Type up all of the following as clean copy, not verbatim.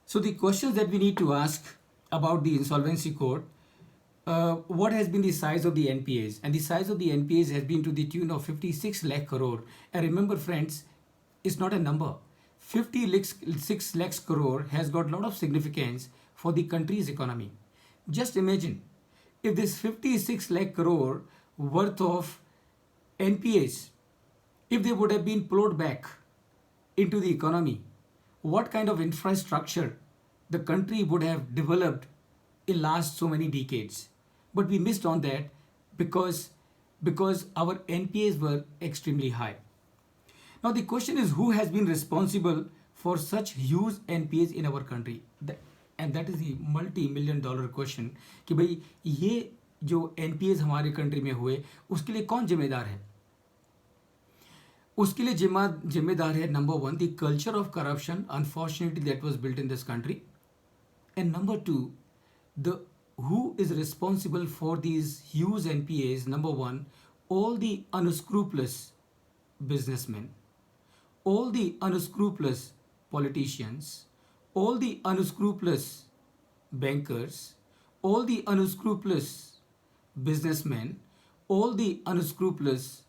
So the questions that we need to ask about the insolvency code, what has been the size of the NPAs? And the size of the NPAs has been to the tune of 56 lakh crore. And remember friends, it's not a number. 56 lakhs crore has got a lot of significance for the country's economy. Just imagine if this 56 lakh crore worth of NPAs, if they would have been plowed back into the economy, what kind of infrastructure the country would have developed in last so many decades. But we missed on that because our NPAs were extremely high. Now the question is, who has been responsible for such huge NPAs in our country? And that is the multi-million dollar question कि भाई ये जो NPAs हमारे country में हुए उसके लिए कौन जिम्मेदार है? उसके लिए जिम्मेदार है number one the culture of corruption unfortunately that was built in this country, and number two the who is responsible for these huge NPAs. Number one, all the unscrupulous businessmen, all the unscrupulous politicians, all the unscrupulous bankers, all the unscrupulous businessmen, all the unscrupulous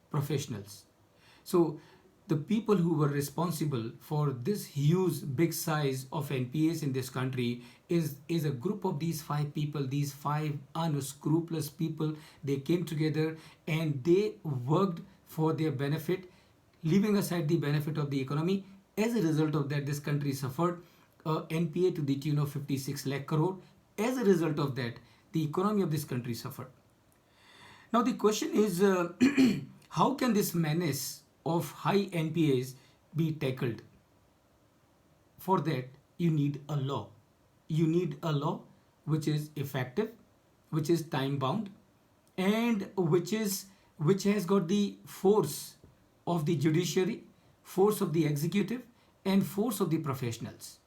professionals. So the people who were responsible for this huge big size of NPAs in this country is a group of these five people, these five unscrupulous people. They came together and they worked for their benefit, leaving aside the benefit of the economy. As a result of that, this country suffered NPA to the tune of 56 lakh crore. As a result of that, the economy of this country suffered. Now the question is, how can this menace of high NPAs be tackled? For that, you need a law. You need a law which is effective, which is time bound, and which has got the force of the judiciary, force of the executive, and force of the professionals.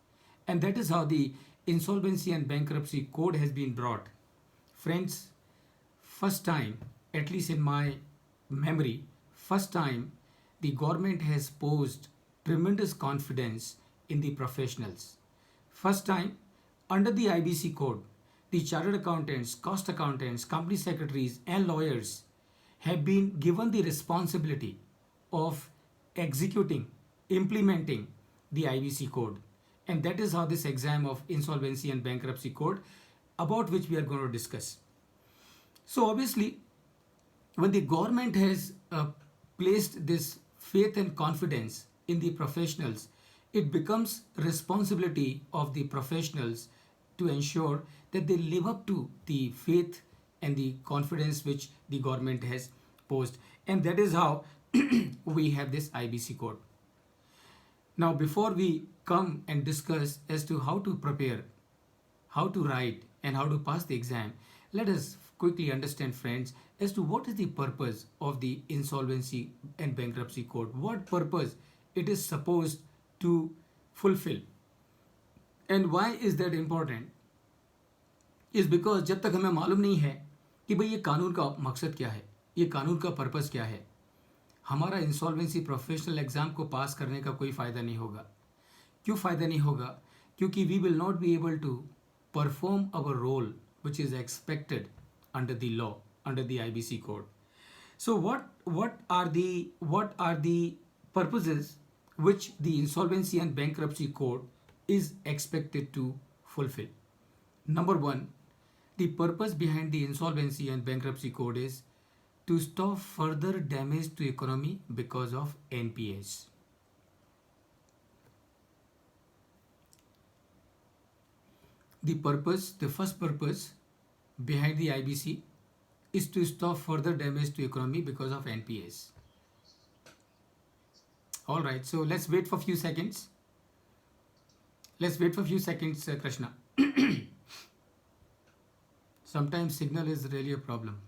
And that is how the Insolvency and Bankruptcy Code has been brought. Friends, first time, at least in my memory, first time the government has posed tremendous confidence in the professionals. First time, under the IBC code, the chartered accountants, cost accountants, company secretaries, and lawyers have been given the responsibility of executing, implementing the IBC code. And that is how this exam of Insolvency and Bankruptcy Code, about which we are going to discuss. So obviously, when the government has placed this faith and confidence in the professionals, it becomes responsibility of the professionals to ensure that they live up to the faith and the confidence which the government has posed. And that is how we have this IBC code. Now, before we come and discuss as to how to prepare, how to write, and how to pass the exam, let us quickly understand, friends, as to what is the purpose of the Insolvency and Bankruptcy Code. What purpose it is supposed to fulfill. And why is that important? Is because जब तक हमें मालूम नहीं है कि भाई ये कानून का मकसद क्या है, ये कानून का पर्पस क्या है, हमारा इंसॉल्वेंसी प्रोफेशनल एग्जाम को पास करने का कोई फ़ायदा नहीं होगा. क्यों फ़ायदा नहीं होगा? क्योंकि we will not be able to perform our role which is expected under the law, under the IBC code. So what are the purposes which the Insolvency and Bankruptcy Code is expected to fulfill? Number one, the purpose behind the Insolvency and Bankruptcy Code is to stop further damage to economy because of NPAs. The first purpose behind the IBC is to stop further damage to economy because of NPAs. All right, so let's wait for a few seconds. Krishna. Sometimes signal is really a problem.